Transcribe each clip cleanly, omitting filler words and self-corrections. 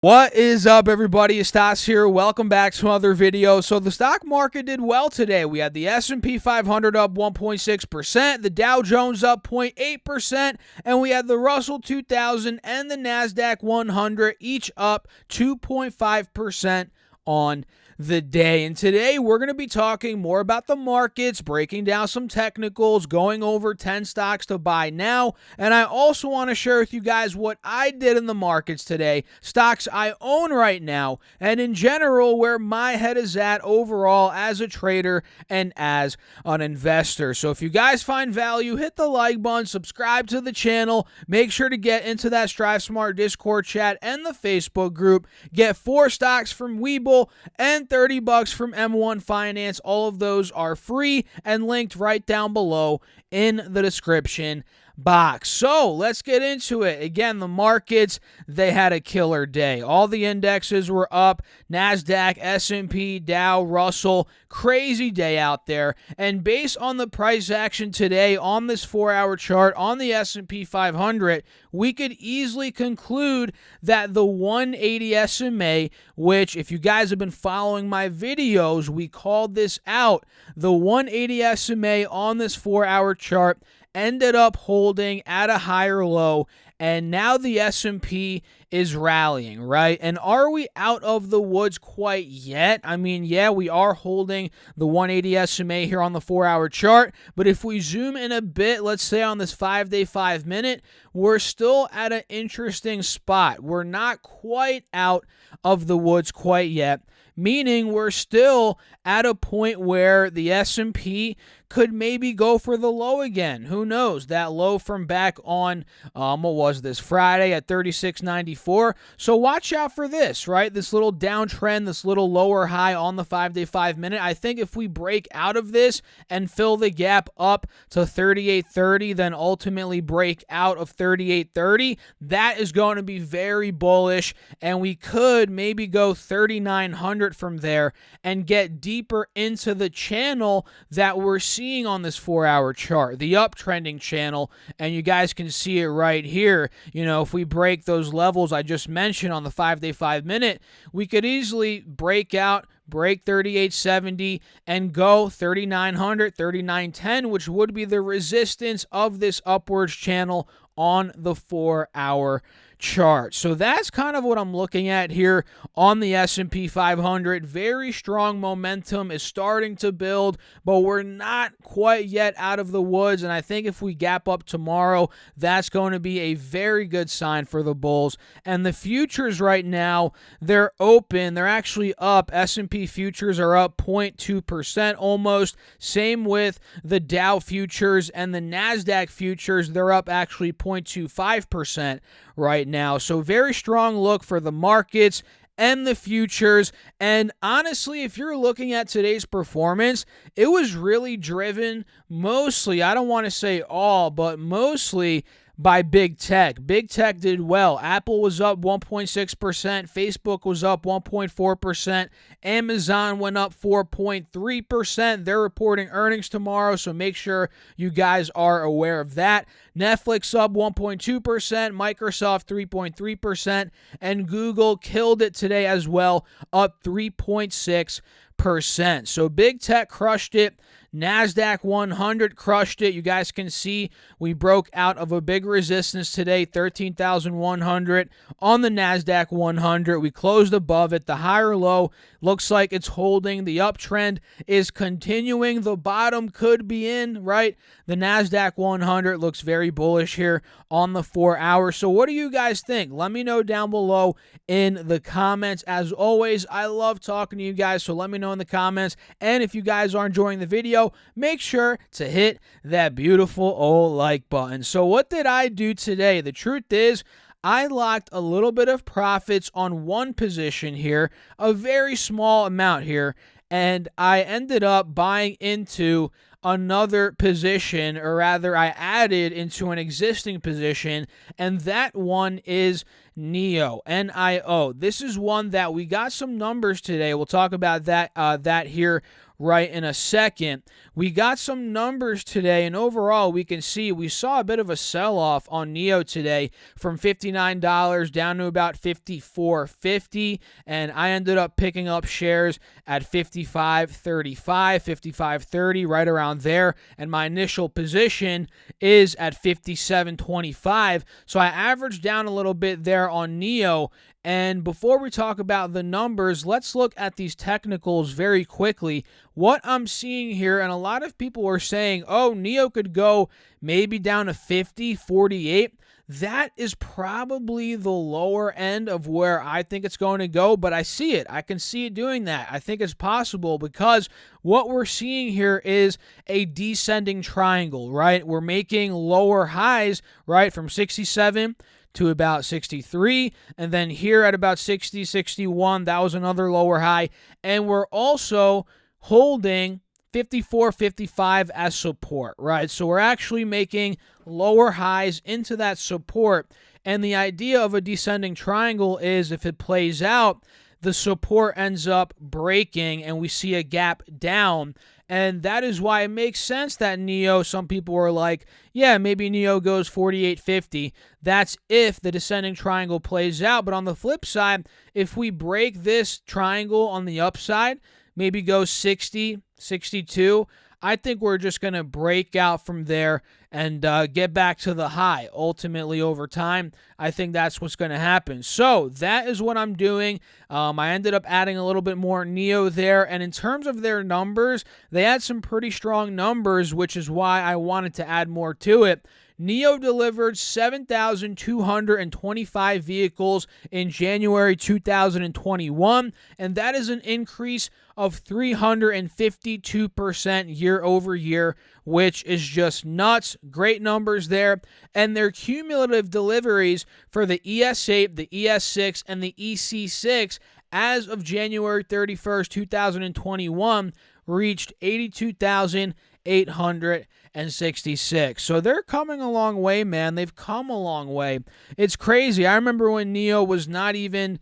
What is up, everybody? It's Stas here. Welcome back to another video. So the stock market did well today. We had the S&P 500 up 1.6%, the Dow Jones up 0.8%, and we had the Russell 2000 and the NASDAQ 100 each up 2.5% on the day. And today we're going to be talking more about the markets, breaking down some technicals, going over 10 stocks to buy now. And I also want to share with you guys what I did in the markets today, stocks I own right now, and in general where my head is at overall as a trader and as an investor. So if you guys find value, hit the like button, subscribe to the channel, make sure to get into that Strive Smart Discord chat and the Facebook group, get 4 stocks from WeBull and $30 from M1 Finance. All of those are free and linked right down below in the description box. So let's get into it. Again, the markets, they had a killer day. All the indexes were up. NASDAQ, S&P, Dow, Russell. Crazy day out there. And based on the price action today on this 4-hour chart on the S&P 500, we could easily conclude that the 180 SMA, which if you guys have been following my videos, we called this out. The 180 SMA on this 4-hour chart ended up holding at a higher low, and now the S&P is rallying, right? And are we out of the woods quite yet? I mean, yeah, we are holding the 180 SMA here on the 4-hour chart, but if we zoom in a bit, let's say on this 5-day, 5-minute, we're still at an interesting spot. We're not quite out of the woods quite yet, meaning we're still at a point where the S&P could maybe go for the low again. Who knows? That low from back on, what was this, Friday at 36.94. So watch out for this, right? This little downtrend, this little lower high on the 5-day, 5-minute. I think if we break out of this and fill the gap up to 38.30, then ultimately break out of 38.30, that is going to be very bullish, and we could maybe go 3,900 from there and get deeper into the channel that we're seeing on this 4-hour chart, the uptrending channel, and you guys can see it right here. You know, if we break those levels I just mentioned on the 5-day, 5-minute, we could easily break out, break 38.70 and go 3,900, 3,910, which would be the resistance of this upwards channel on the 4-hour chart. So that's kind of what I'm looking at here on the S&P 500. Very strong momentum is starting to build, but we're not quite yet out of the woods, and I think if we gap up tomorrow, that's going to be a very good sign for the bulls. And the futures right now, they're open. They're actually up. S&P futures are up 0.2% almost. Same with the Dow futures and the NASDAQ futures. They're up actually 0.25% right now. So very strong look for the markets and the futures. And honestly, if you're looking at today's performance, it was really driven mostly, I don't want to say all, but mostly by big tech. Big tech did well. Apple was up 1.6%. Facebook was up 1.4%. Amazon went up 4.3%. They're reporting earnings tomorrow, so make sure you guys are aware of that. Netflix up 1.2%, Microsoft 3.3%, and Google killed it today as well, up 3.6%. So big tech crushed it. NASDAQ 100 crushed it. You guys can see we broke out of a big resistance today, 13,100 on the NASDAQ 100. We closed above it. The higher low looks like it's holding. The uptrend is continuing. The bottom could be in, right? The NASDAQ 100 looks very bullish here on the 4-hour. So what do you guys think? Let me know down below in the comments. As always, I love talking to you guys, so let me know in the comments. And if you guys are enjoying the video, make sure to hit that beautiful old like button. So what did I do today? The truth is, I locked a little bit of profits on one position here, a very small amount here, and I ended up buying into another position, or rather I added into an existing position, and that one is NIO, NIO. This is one that we got some numbers today. We'll talk about that here right in a second. We got some numbers today, and overall we can see we saw a bit of a sell-off on NIO today from $59 down to about $54.50, and I ended up picking up shares at $55.35, $55.30, right around there, and my initial position is at $57.25, so I averaged down a little bit there on NIO. And before we talk about the numbers, let's look at these technicals very quickly. What I'm seeing here, and a lot of people are saying, oh, NIO could go maybe down to 50, 48. That is probably the lower end of where I think it's going to go, but I see it. I can see it doing that. I think it's possible because what we're seeing here is a descending triangle, right? We're making lower highs, right, from 67 to about 63, and then here at about 60, 61, that was another lower high, and we're also holding 54, 55 as support, right? So we're actually making lower highs into that support, and the idea of a descending triangle is if it plays out, the support ends up breaking and we see a gap down. And that is why it makes sense that NIO, some people were like, yeah, maybe NIO goes 48.50. That's if the descending triangle plays out. But on the flip side, if we break this triangle on the upside, maybe go 60, 62, I think we're just going to break out from there and get back to the high. Ultimately, over time, I think that's what's going to happen. So that is what I'm doing. I ended up adding a little bit more NIO there. And in terms of their numbers, they had some pretty strong numbers, which is why I wanted to add more to it. NIO delivered 7,225 vehicles in January 2021, and that is an increase of 352% year over year, which is just nuts. Great numbers there. And their cumulative deliveries for the ES8, the ES6, and the EC6 as of January 31st, 2021 reached 82,866. So they're coming a long way, man. They've come a long way. It's crazy. I remember when NIO was not even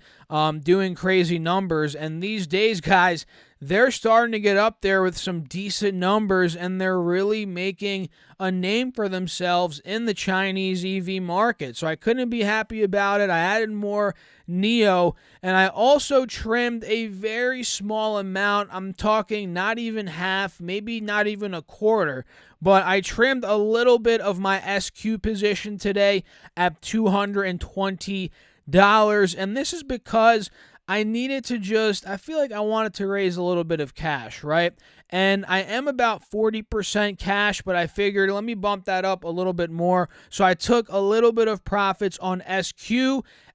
doing crazy numbers, and these days, guys, they're starting to get up there with some decent numbers, and they're really making a name for themselves in the Chinese EV market. So I couldn't be happy about it. I added more NIO, and I also trimmed a very small amount. I'm talking not even half, maybe not even a quarter, but I trimmed a little bit of my SQ position today at $220. And this is because I needed to I feel like I wanted to raise a little bit of cash, right? And I am about 40% cash, but I figured let me bump that up a little bit more. So I took a little bit of profits on SQ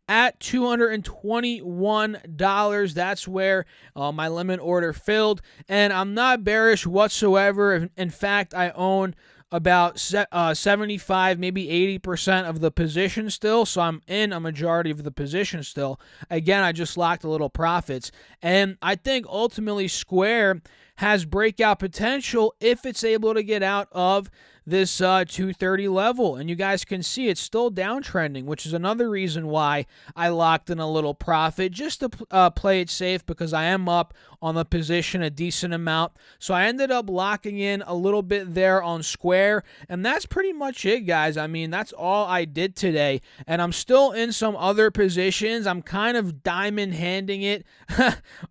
at $221. That's where my limit order filled. And I'm not bearish whatsoever. In fact, I own about 75, maybe 80% of the position still, so I'm in a majority of the position still. Again, I just locked a little profits, and I think ultimately Square has breakout potential if it's able to get out of this 230 level, and you guys can see it's still downtrending, which is another reason why I locked in a little profit just to play it safe, because I am up on the position a decent amount. So I ended up locking in a little bit there on Square, and that's pretty much it, guys. I mean, that's all I did today, and I'm still in some other positions. I'm kind of diamond handing it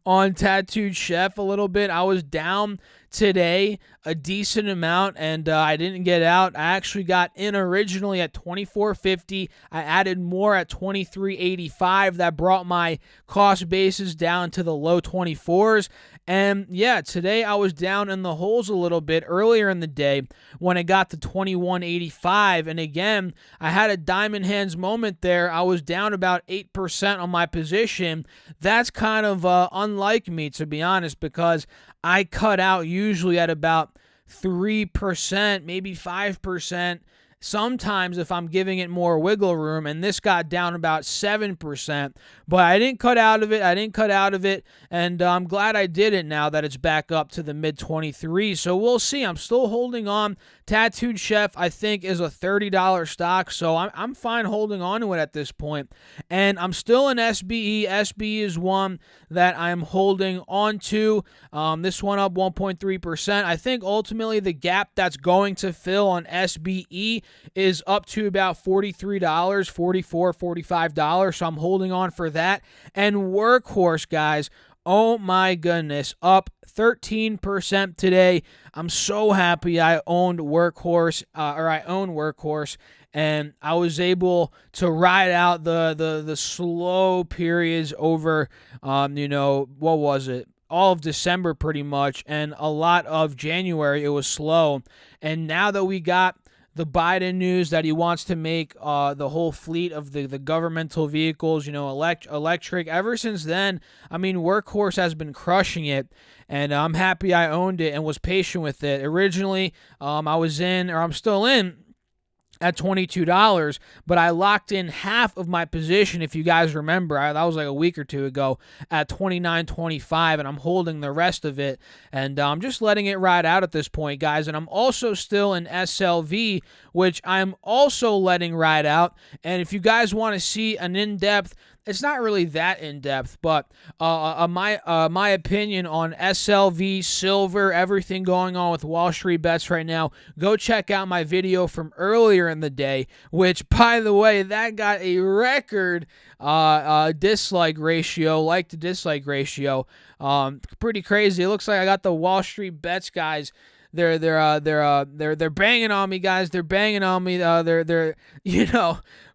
on Tattooed Chef a little bit. I was down today a decent amount, and I didn't get out. I actually got in originally at $24.50. I added more at $23.85. That brought my cost basis down to the low 24s. And yeah, today I was down in the holes a little bit earlier in the day when it got to $21.85. And again, I had a diamond hands moment there. I was down about 8% on my position. That's kind of unlike me, to be honest, because I cut out usually at about 3%, maybe 5%. sometimes if I'm giving it more wiggle room, and this got down about 7%, but I didn't cut out of it, and I'm glad I did it now that it's back up to the mid-23s. So we'll see. I'm still holding on. Tattooed Chef, I think, is a $30 stock, so I'm fine holding on to it at this point. And I'm still in SBE. SBE is one that I'm holding on to. This one up 1.3%. I think ultimately the gap that's going to fill on SBE is up to about $43, $44, $45. So I'm holding on for that. And Workhorse, guys, oh my goodness, up 13% today. I'm so happy I own Workhorse, and I was able to ride out the slow periods over, what was it? All of December pretty much, and a lot of January it was slow. And now that we got the Biden news that he wants to make the whole fleet of the governmental vehicles, electric. Ever since then, I mean, Workhorse has been crushing it, and I'm happy I owned it and was patient with it. Originally, I'm still in at $22, but I locked in half of my position. If you guys remember, that was like a week or two ago at $29.25, and I'm holding the rest of it, and I'm just letting it ride out at this point, guys. And I'm also still in SLV, which I'm also letting ride out. And if you guys want to see an in-depth, it's not really that in-depth, but my opinion on SLV, silver, everything going on with Wall Street bets right now, go check out my video from earlier in the day, which, by the way, that got a record dislike ratio, like to dislike ratio. Pretty crazy. It looks like I got the Wall Street bets guys. They're banging on me, guys. They're banging on me.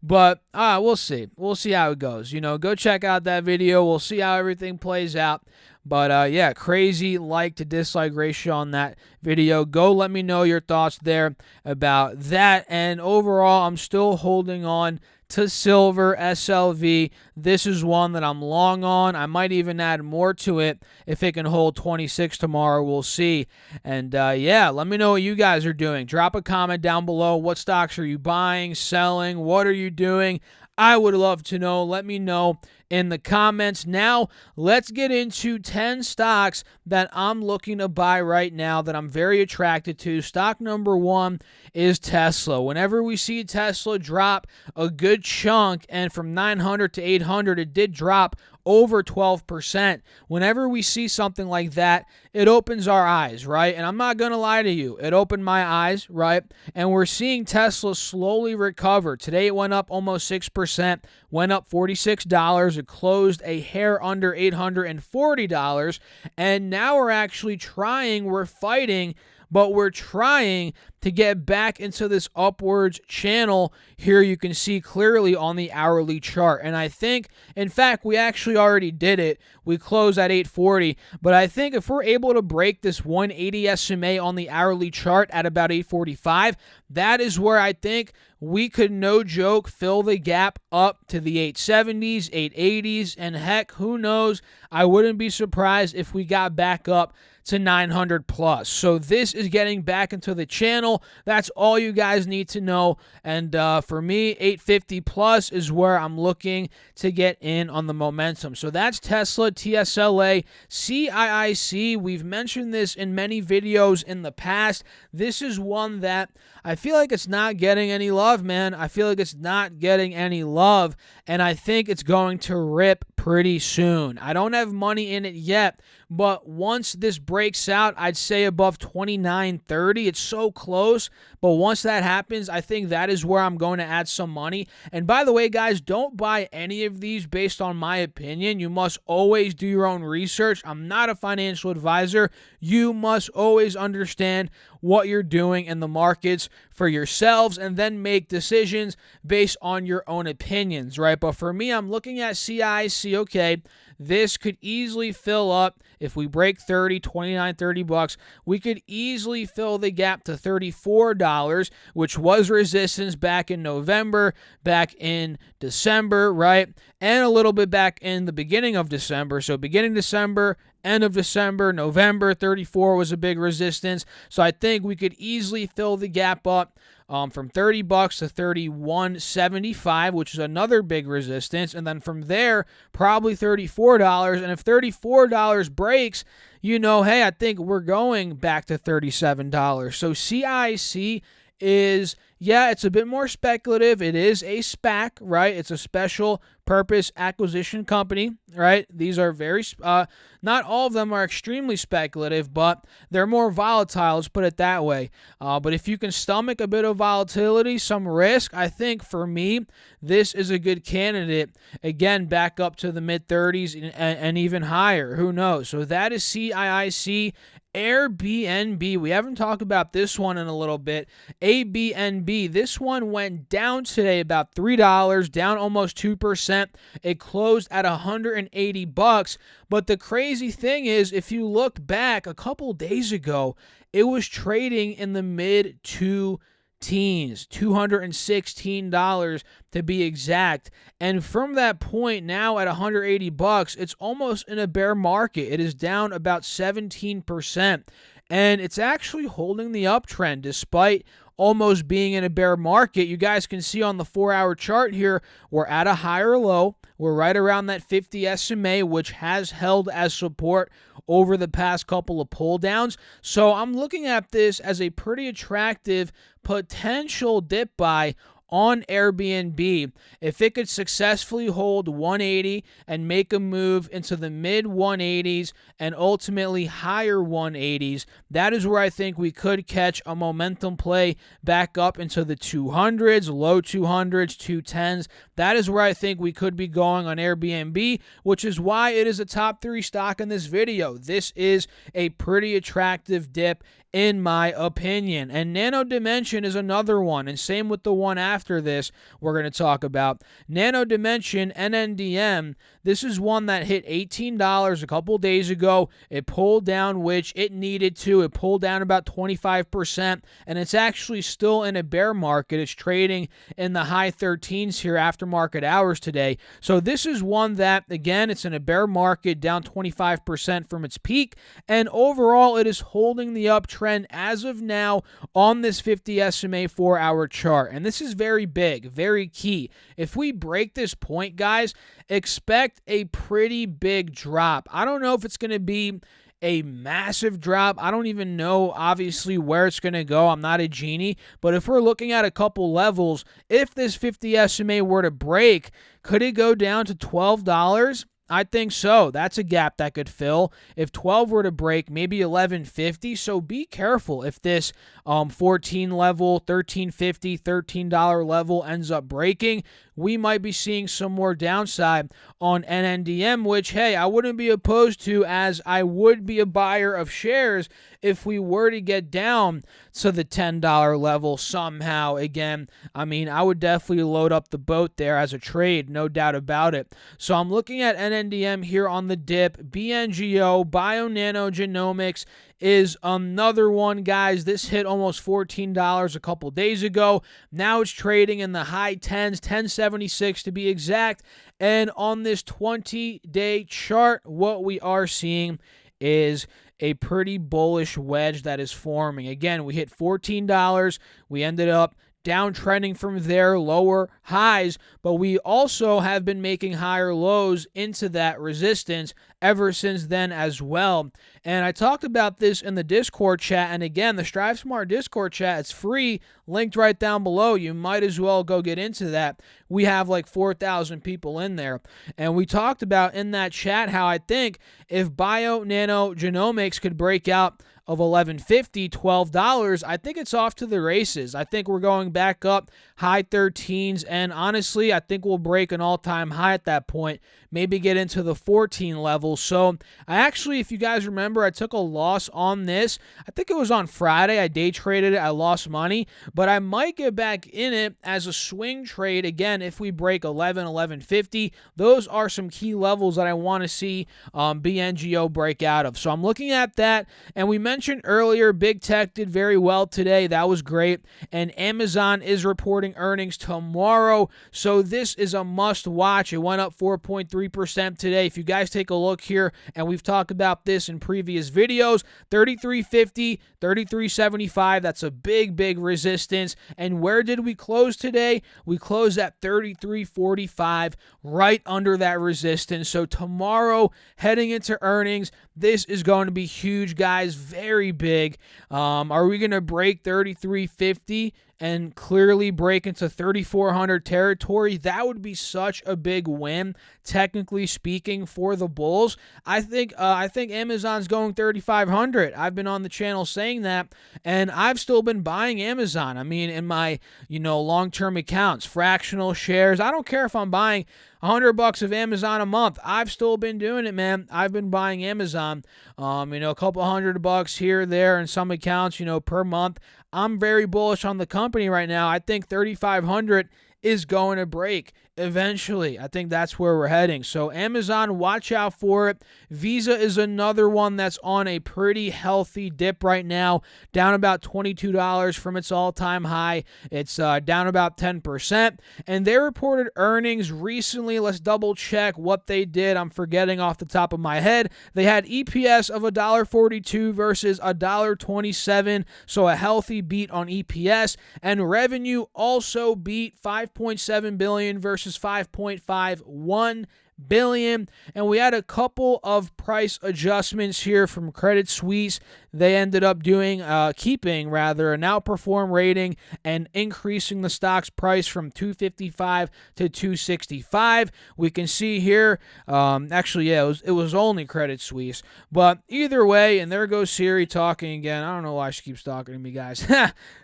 But we'll see. We'll see how it goes. Go check out that video. We'll see how everything plays out. But yeah, crazy like to dislike ratio on that video. Go let me know your thoughts there about that. And overall, I'm still holding on to silver, SLV. This is one that I'm long on. I might even add more to it if it can hold 26 tomorrow. We'll see. And yeah, let me know what you guys are doing. Drop a comment down below. What stocks are you buying, selling? What are you doing? I would love to know. Let me know in the comments. Now, let's get into 10 stocks that I'm looking to buy right now that I'm very attracted to. Stock number 1 is Tesla. Whenever we see Tesla drop a good chunk, and from 900 to 800, it did drop over 12%. Whenever we see something like that, it opens our eyes, right? And I'm not going to lie to you. It opened my eyes, right? And we're seeing Tesla slowly recover. Today it went up almost 6%, went up $46. It closed a hair under $840. And now we're fighting, but we're trying to get back into this upwards channel. Here you can see clearly on the hourly chart. And I think, in fact, we actually already did it. We closed at 840. But I think if we're able to break this 180 SMA on the hourly chart at about 845, that is where I think we could, no joke, fill the gap up to the 870s, 880s, and heck, who knows? I wouldn't be surprised if we got back up to 900 plus. So this is getting back into the channel. That's all you guys need to know. And for me, 850 plus is where I'm looking to get in on the momentum. So that's Tesla, TSLA, CIIC. We've mentioned this in many videos in the past. This is one that I feel like it's not getting any love, man. I feel like it's not getting any love, and I think it's going to rip pretty soon. I don't have money in it yet, but once this breaks out, I'd say above 29.30. It's so close, but once that happens, I think that is where I'm going to add some money. And by the way, guys, don't buy any of these based on my opinion. You must always do your own research. I'm not a financial advisor. You must always understand what you're doing in the markets for yourselves and then make decisions based on your own opinions, right? But for me, I'm looking at CIC. Okay, this could easily fill up. If we break 30, 29, 30 bucks, we could easily fill the gap to $34, which was resistance back in November, back in December, right? And a little bit back in the beginning of December. So beginning December, end of December, November, 34 was a big resistance. So I think we could easily fill the gap up from $30 to $31.75, which is another big resistance. And then from there, probably $34. And if $34 breaks, you know, hey, I think we're going back to $37. So CIC is, yeah, it's a bit more speculative. It is a SPAC, right? It's a special purpose acquisition company, right? These are very, not all of them are extremely speculative, but they're more volatile, let's put it that way. But if you can stomach a bit of volatility, some risk, I think for me, this is a good candidate. Again, back up to the mid-30s and even higher. Who knows? So that is CIIC. Airbnb, we haven't talked about this one in a little bit. ABNB, this one went down today about $3, down almost 2%. It closed at $180. But the crazy thing is, if you look back a couple days ago, it was trading in the mid-2 teens, $216 to be exact. And from that point now at $180, it's almost in a bear market. It is down about 17%. And it's actually holding the uptrend despite almost being in a bear market. You guys can see on the 4-hour chart here, we're at a higher low. We're right around that 50 SMA, which has held as support over the past couple of pull downs. So I'm looking at this as a pretty attractive potential dip buy on Airbnb. If it could successfully hold 180 and make a move into the mid 180s and ultimately higher 180s, that is where I think we could catch a momentum play back up into the 200s, low 200s, 210s. That is where I think we could be going on Airbnb, which is why it is a top 3 stock in this video. This is a pretty attractive dip in my opinion. And Nano Dimension is another one, and same with the one after this we're going to talk about. Nano Dimension, NNDM, this is one that hit $18 a couple days ago. It pulled down, which it needed to. It pulled down about 25%, and it's actually still in a bear market. It's trading in the high 13s here after market hours today. So this is one that, again, it's in a bear market, down 25% from its peak, and overall it is holding the uptrend as of now on this 50 SMA 4-hour chart. And this is very big, very key. If we break this point, guys, expect a pretty big drop. I don't know if it's going to be a massive drop. I don't even know, obviously, where it's going to go. I'm not a genie. But if we're looking at a couple levels, if this 50 SMA were to break, could it go down to $12? I think so. That's a gap that could fill. If 12 were to break, maybe 11.50. So be careful if this 14 level, 13.50, $13 level ends up breaking. We might be seeing some more downside on NNDM, which, hey, I wouldn't be opposed to, as I would be a buyer of shares if we were to get down to the $10 level somehow. Again, I mean, I would definitely load up the boat there as a trade, no doubt about it. So I'm looking at NNDM here on the dip. BNGO, Bionanogenomics, is another one, guys. This hit almost $14 a couple days ago. Now it's trading in the high 10s, 10.76 to be exact. And on this 20-day chart, what we are seeing is a pretty bullish wedge that is forming. Again, we hit $14. We ended up downtrending from there, lower highs, but we also have been making higher lows into that resistance ever since then as well. And I talked about this in the Discord chat, and again, the Strive Smart Discord chat, it's free, linked right down below. You might as well go get into that. We have like 4,000 people in there, and we talked about in that chat how I think if Bionanogenomics could break out of $11.50, $12, I think it's off to the races. I think we're going back up high 13s, and honestly, I think we'll break an all-time high at that point, maybe get into the 14 level. So I actually, if you guys remember, I took a loss on this. I think it was on Friday. I day traded it. I lost money, but I might get back in it as a swing trade again if we break 11.50. Those are some key levels that I want to see BNGO break out of. So I'm looking at that, and we mentioned earlier, big tech did very well today. That was great. And Amazon is reporting earnings tomorrow, so this is a must watch. It went up 4.3%. 33% today. If you guys take a look here, and we've talked about this in previous videos, 33.50, 33.75, that's a big resistance. And where did we close today? We closed at 33.45, right under that resistance. So tomorrow, heading into earnings, this is going to be huge, guys, very big. Are we going to break 33.50 and clearly break into 3,400 territory? That would be such a big win, technically speaking, for the bulls. I think Amazon's going 3,500. I've been on the channel saying that, and I've still been buying Amazon. I mean, in my long-term accounts, fractional shares. I don't care if I'm buying $100 of Amazon a month. I've still been doing it, man. I've been buying Amazon, a couple $100 here, there, in some accounts, per month. I'm very bullish on the company right now. I think 3,500 is going to break eventually. I think that's where we're heading. So Amazon, watch out for it. Visa is another one that's on a pretty healthy dip right now, down about $22 from its all-time high. It's down about 10%. And they reported earnings recently. Let's double check what they did. I'm forgetting off the top of my head. They had EPS of $1.42 versus $1.27, so a healthy beat on EPS. And revenue also beat $5.7 billion versus $5.51 billion. And we had a couple of price adjustments here from Credit Suisse. They ended up keeping an outperform rating and increasing the stock's price from $255 to $265. We can see here, it was only Credit Suisse. But either way, and there goes Siri talking again. I don't know why she keeps talking to me, guys.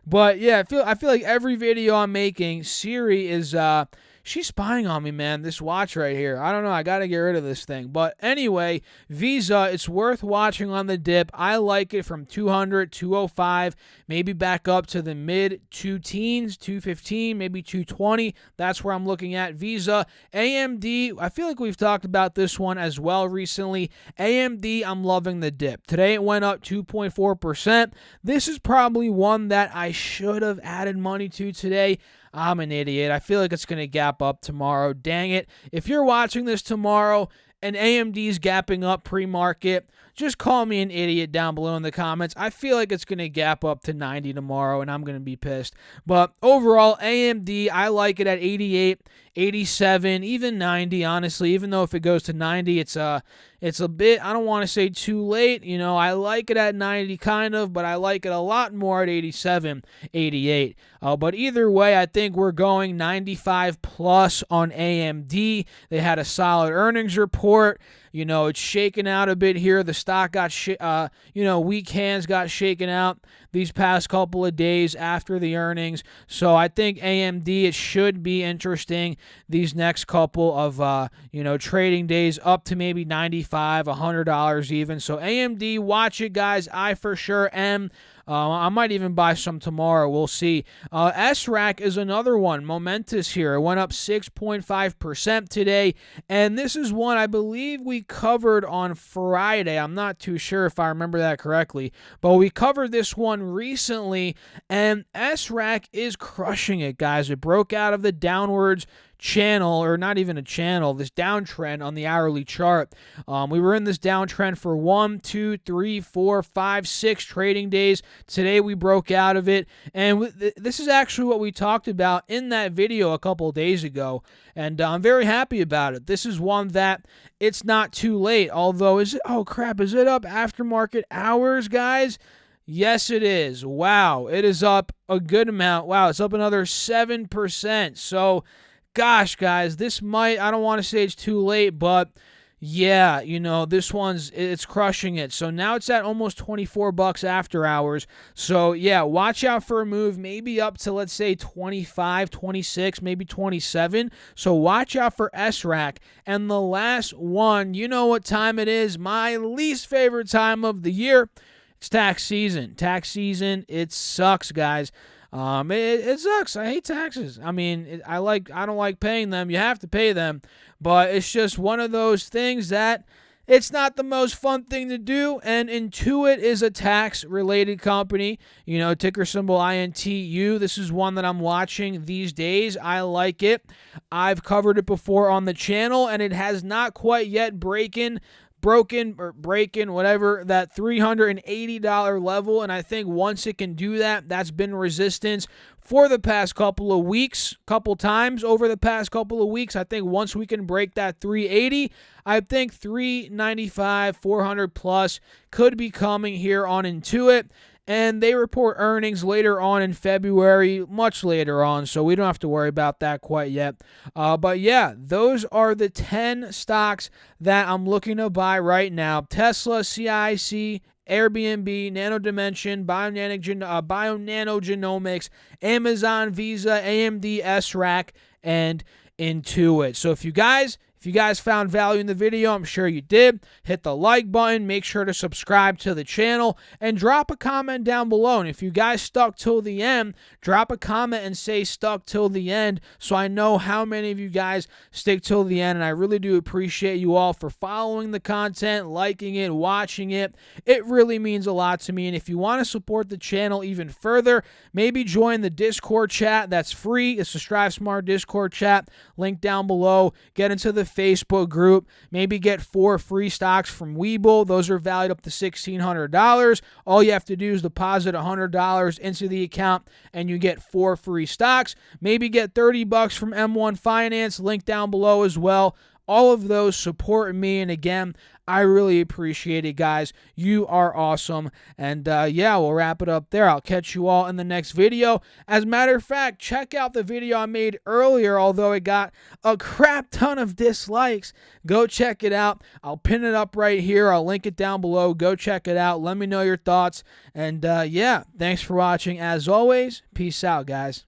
But yeah, I feel like every video I'm making, Siri is she's spying on me, man. This watch right here. I don't know. I got to get rid of this thing. But anyway, Visa, it's worth watching on the dip. I like it from 200, 205, maybe back up to the mid 2-teens, 215, maybe 220. That's where I'm looking at. Visa. AMD, I feel like we've talked about this one as well recently. AMD, I'm loving the dip. Today it went up 2.4%. This is probably one that I should have added money to today. I'm an idiot. I feel like it's going to gap up tomorrow. Dang it. If you're watching this tomorrow and AMD's gapping up pre-market, just call me an idiot down below in the comments. I feel like it's going to gap up to 90 tomorrow, and I'm going to be pissed. But overall, AMD, I like it at 88, 87, even 90, honestly. Even though if it goes to 90, it's a bit, I don't want to say too late. I like it at 90 kind of, but I like it a lot more at 87, 88. But either way, I think we're going 95 plus on AMD. They had a solid earnings report. It's shaken out a bit here. The stock got, weak hands got shaken out these past couple of days after the earnings. So I think AMD, it should be interesting these next couple of, trading days up to maybe $95, $100 even. So AMD, watch it, guys. I for sure am. I might even buy some tomorrow. We'll see. SRAC is another one. Momentous here. It went up 6.5% today. And this is one I believe we covered on Friday. I'm not too sure if I remember that correctly. But we covered this one recently. And SRAC is crushing it, guys. It broke out of the downwards channel, or not even a channel, this downtrend on the hourly chart. We were in this downtrend for 1, 2, 3, 4, 5, 6 trading days. Today we broke out of it, and this is actually what we talked about in that video a couple of days ago, and I'm very happy about it. This is one that it's not too late, although is it up aftermarket hours, guys? Yes, it is. Wow, it is up a good amount. Wow, it's up another 7%. So gosh, guys, this might, I don't want to say it's too late, but yeah, this it's crushing it. So now it's at almost $24 after hours. So yeah, watch out for a move, maybe up to, let's say, 25, 26, maybe 27. So watch out for SRAC. And the last one, you know what time it is, my least favorite time of the year. It's tax season. Tax season, it sucks, guys. It sucks. I hate taxes. I mean, I don't like paying them. You have to pay them, but it's just one of those things that It's not the most fun thing to do, and Intuit is a tax-related company. You know, ticker symbol INTU. This is one that I'm watching these days. I like it. I've covered it before on the channel, and it has not quite yet broken, whatever, that $380 level. And I think once it can do that, that's been resistance for the past couple times over the past couple of weeks. I think once we can break that 380, I think 395, 400 plus could be coming here on Intuit. And they report earnings later on in February, much later on, so we don't have to worry about that quite yet. But yeah, those are the 10 stocks that I'm looking to buy right now. Tesla, CIC, Airbnb, Nano Dimension, Bionanogenomics, Amazon, Visa, AMD, SRAC, and Intuit. So if you guys found value in the video, I'm sure you did, hit the like button, make sure to subscribe to the channel, and drop a comment down below. And if you guys stuck till the end, drop a comment and say stuck till the end so I know how many of you guys stick till the end. And I really do appreciate you all for following the content, liking it, watching it. It really means a lot to me. And if you want to support the channel even further, maybe join the Discord chat. That's free. It's the Strive Smart Discord chat. Link down below. Get into the Facebook group. Maybe get 4 free stocks from WeBull. Those are valued up to $1,600. All you have to do is deposit $100 into the account and you get 4 free stocks. Maybe get $30 from M1 Finance. Link down below as well. All of those support me, and again, I really appreciate it, guys. You are awesome. And yeah, we'll wrap it up there. I'll catch you all in the next video. As a matter of fact, check out the video I made earlier, although it got a crap ton of dislikes. Go check it out. I'll pin it up right here. I'll link it down below. Go check it out. Let me know your thoughts. And yeah, thanks for watching. As always, peace out, guys.